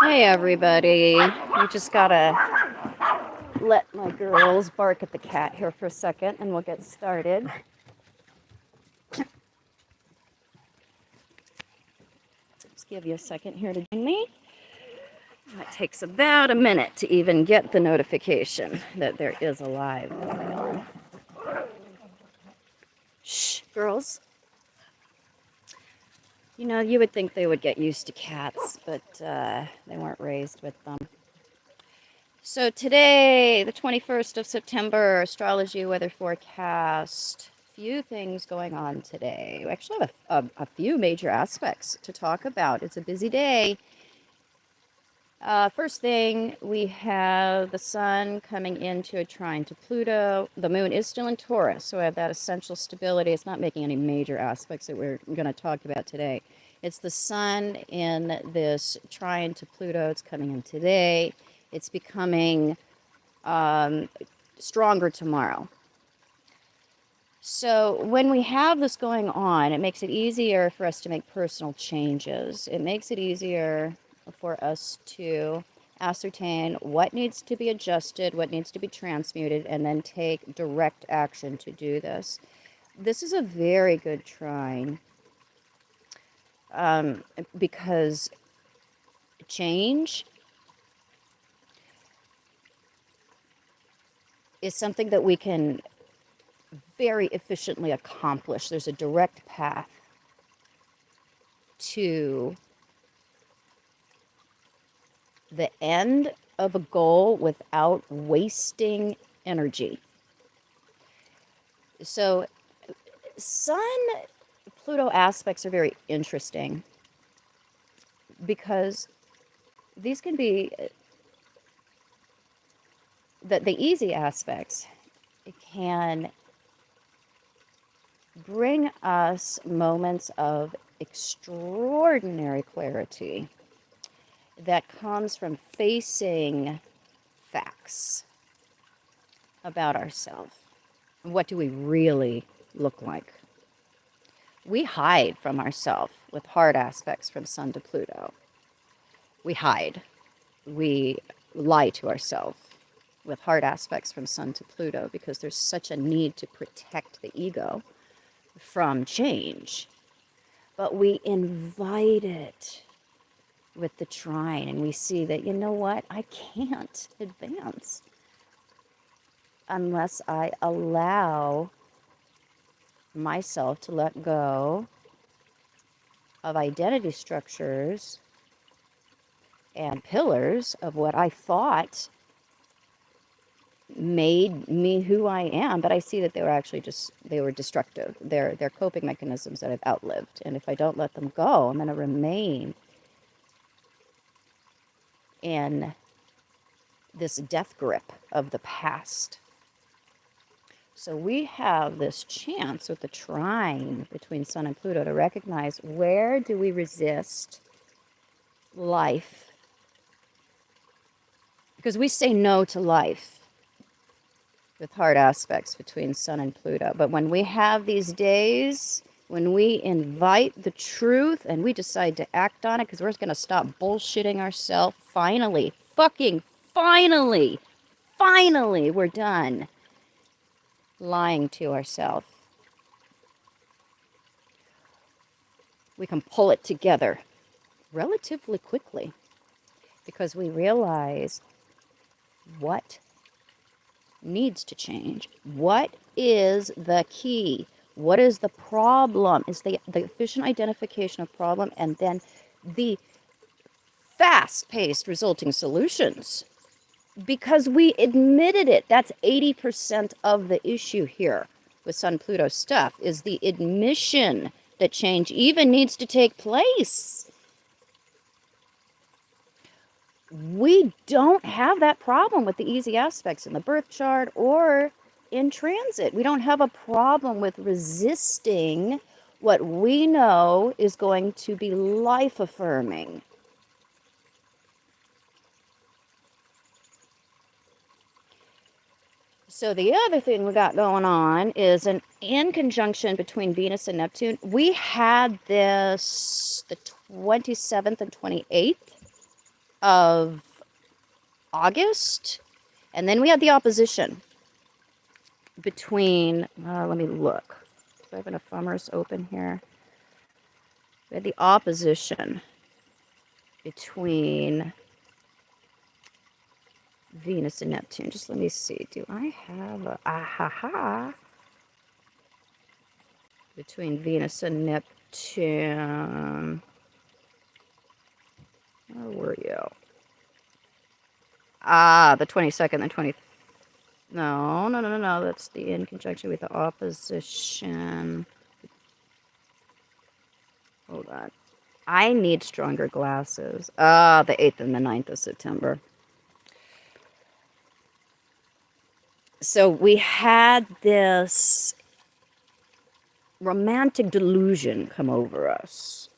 Hey everybody, we just gotta let my girls bark at the cat here for a second and we'll get started. Just give you a second here to join me. It takes about a minute to even get the notification that there is a live going on. Shh, girls. You know, you would think they would get used to cats, but they weren't raised with them. So today, the 21st of September, astrology weather forecast. Few things going on today. We actually have a few major aspects to talk about. It's a busy day. First thing, we have the sun coming into a trine to Pluto. The moon is still in Taurus, so we have that essential stability. It's not making any major aspects that we're going to talk about today. It's the sun in this trine to Pluto. It's coming in today. It's becoming stronger tomorrow. So when we have this going on, it makes it easier for us to make personal changes. It makes it easier for us to ascertain what needs to be adjusted, what needs to be transmuted, and then take direct action to do this. This is a very good trine because change is something that we can very efficiently accomplish. There's a direct path to the end of a goal without wasting energy. So Sun-Pluto aspects are very interesting because these can be the easy aspects. It can bring us moments of extraordinary clarity that comes from facing facts about ourselves. What do we really look like? We hide from ourselves with hard aspects from Sun to Pluto. We hide. We lie to ourselves with hard aspects from Sun to Pluto because there's such a need to protect the ego from change. But we invite it with the trine, and we see that, you know what, I can't advance unless I allow myself to let go of identity structures and pillars of what I thought made me who I am, but I see that they were actually they were destructive. They're coping mechanisms that I've outlived, and if I don't let them go, I'm going to remain in this death grip of the past. So we have this chance with the trine between Sun and Pluto to recognize, where do we resist life? Because we say no to life with hard aspects between Sun and Pluto. But when we have these days, when we invite the truth and we decide to act on it, because we're going to stop bullshitting ourselves, finally, finally, we're done lying to ourselves. We can pull it together relatively quickly because we realize what needs to change. What is the key? What is the problem? Is the efficient identification of problem and then the fast-paced resulting solutions. Because we admitted it. That's 80% of the issue here with Sun-Pluto stuff, is the admission that change even needs to take place. We don't have that problem with the easy aspects in the birth chart or in transit. We don't have a problem with resisting what we know is going to be life-affirming. So the other thing we got going on is an in conjunction between Venus and Neptune. We had this the 27th and 28th of August, and then we had the opposition between, let me look. Do I have an ephemeris open here? We had the opposition between Venus and Neptune. Just let me see. Do I have a ahaha between Venus and Neptune? Where were you? Ah, the 22nd and 20th. No. That's the in conjunction with the opposition. Hold on. I need stronger glasses. Ah, the 8th and the 9th of September. So we had this romantic delusion come over us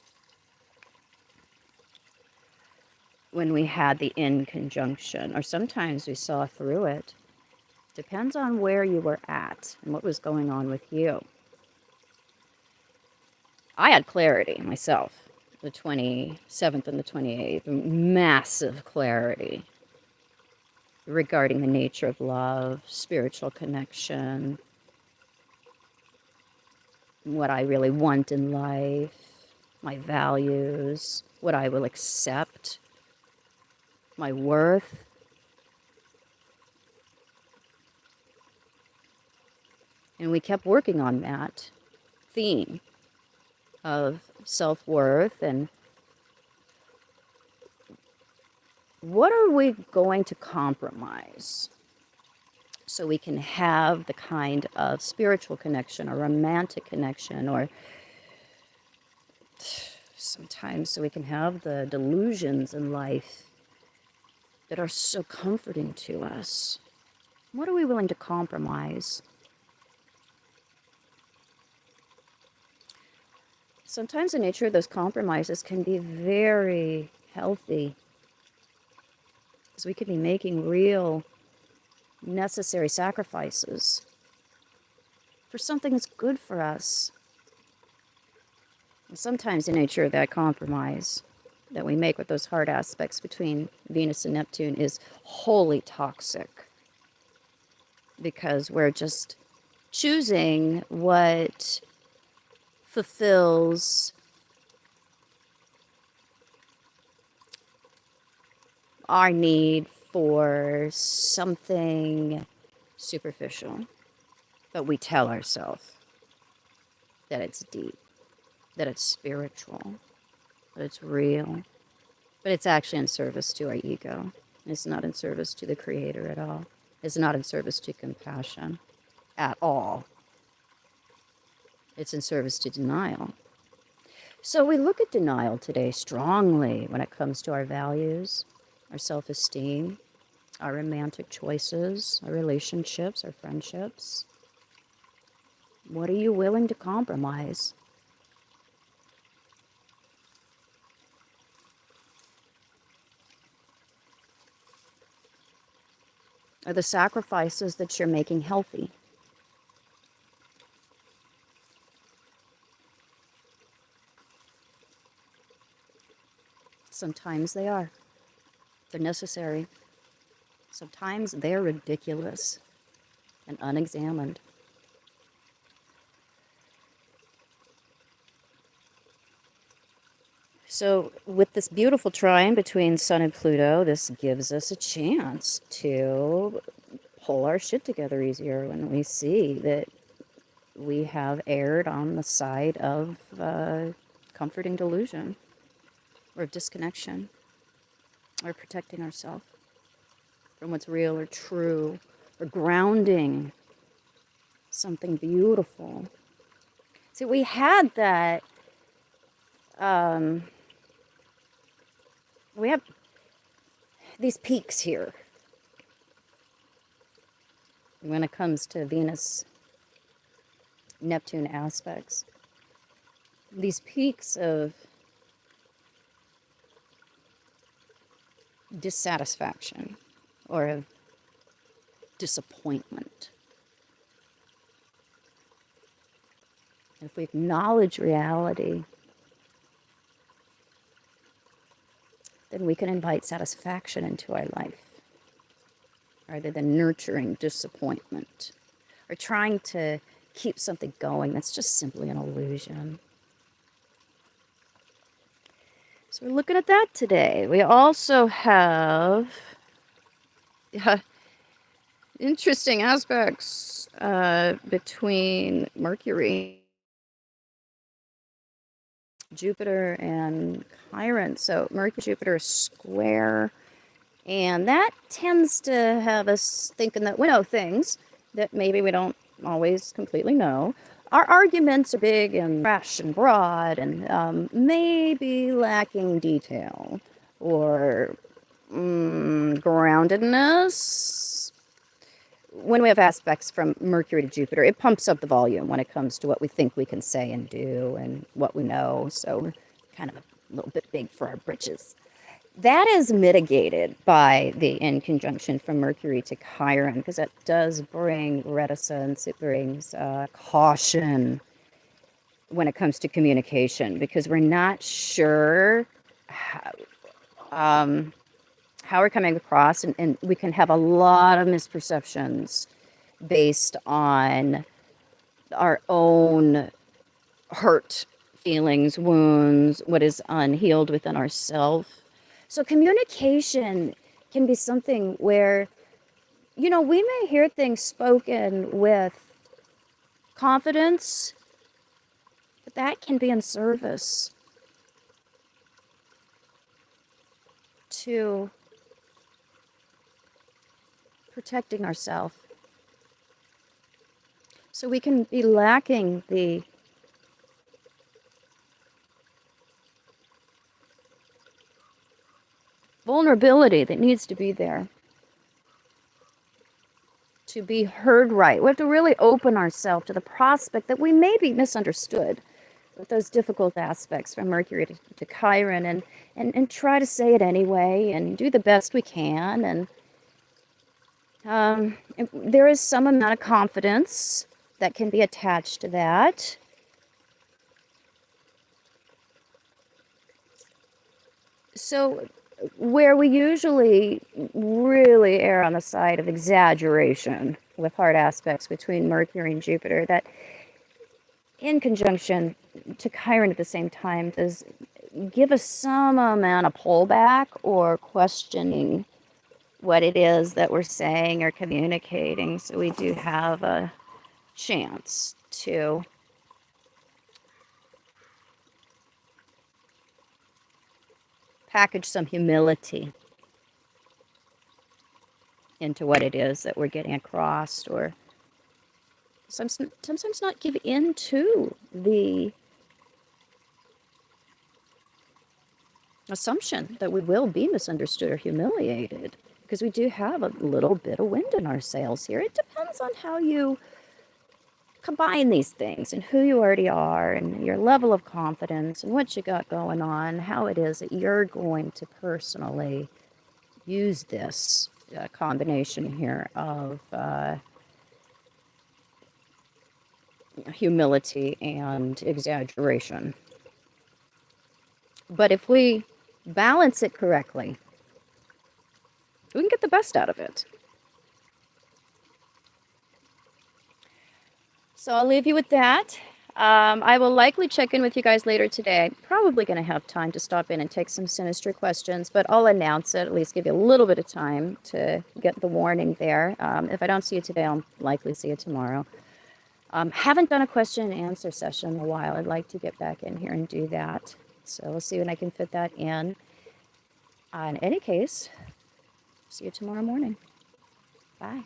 when we had the in conjunction, or sometimes we saw through it. Depends on where you were at and what was going on with you. I had clarity myself, the 27th and the 28th, massive clarity regarding the nature of love, spiritual connection, what I really want in life, my values, what I will accept, my worth. And we kept working on that theme of self-worth and what are we going to compromise so we can have the kind of spiritual connection or romantic connection, or sometimes so we can have the delusions in life that are so comforting to us. What are we willing to compromise? Sometimes the nature of those compromises can be very healthy, because we could be making real necessary sacrifices for something that's good for us. And sometimes the nature of that compromise that we make with those hard aspects between Venus and Neptune is wholly toxic, because we're just choosing what fulfills our need for something superficial. But we tell ourselves that it's deep, that it's spiritual, that it's real. But it's actually in service to our ego. It's not in service to the Creator at all. It's not in service to compassion at all. It's in service to denial. So we look at denial today strongly when it comes to our values, our self-esteem, our romantic choices, our relationships, our friendships. What are you willing to compromise? Are the sacrifices that you're making healthy? Sometimes they are. They're necessary. Sometimes they're ridiculous and unexamined. So with this beautiful trine between Sun and Pluto, this gives us a chance to pull our shit together easier when we see that we have erred on the side of comforting delusion or disconnection, or protecting ourselves from what's real or true, or grounding something beautiful. See, we had that, we have these peaks here when it comes to Venus Neptune aspects. These peaks of dissatisfaction, or of disappointment. And if we acknowledge reality, then we can invite satisfaction into our life, rather than nurturing disappointment or trying to keep something going that's just simply an illusion. So we're looking at that today. We also have interesting aspects between Mercury, Jupiter, and Chiron. So Mercury, Jupiter is square, and that tends to have us thinking that we know things that maybe we don't always completely know. Our arguments are big and fresh and broad and maybe lacking detail or groundedness. When we have aspects from Mercury to Jupiter, it pumps up the volume when it comes to what we think we can say and do and what we know. So we're kind of a little bit big for our britches. That is mitigated by the in conjunction from Mercury to Chiron, because that does bring reticence. It brings caution when it comes to communication, because we're not sure how we're coming across, and we can have a lot of misperceptions based on our own hurt feelings, wounds, what is unhealed within ourselves. So communication can be something where, we may hear things spoken with confidence, but that can be in service to protecting ourselves. So we can be lacking the vulnerability that needs to be there to be heard right. We have to really open ourselves to the prospect that we may be misunderstood with those difficult aspects from Mercury to Chiron, and try to say it anyway and do the best we can. And there is some amount of confidence that can be attached to that. So where we usually really err on the side of exaggeration with hard aspects between Mercury and Jupiter, that in conjunction to Chiron at the same time does give us some amount of pullback or questioning what it is that we're saying or communicating. So we do have a chance to package some humility into what it is that we're getting across, or sometimes not give in to the assumption that we will be misunderstood or humiliated, because we do have a little bit of wind in our sails here. It depends on how you combine these things and who you already are and your level of confidence and what you got going on, how it is that you're going to personally use this combination here of humility and exaggeration. But if we balance it correctly, we can get the best out of it. So I'll leave you with that. I will likely check in with you guys later today. I'm probably going to have time to stop in and take some Sinistry questions, but I'll announce it, at least give you a little bit of time to get the warning there. If I don't see you today, I'll likely see you tomorrow. Haven't done a question and answer session in a while. I'd like to get back in here and do that. So we'll see when I can fit that in. In any case, see you tomorrow morning. Bye.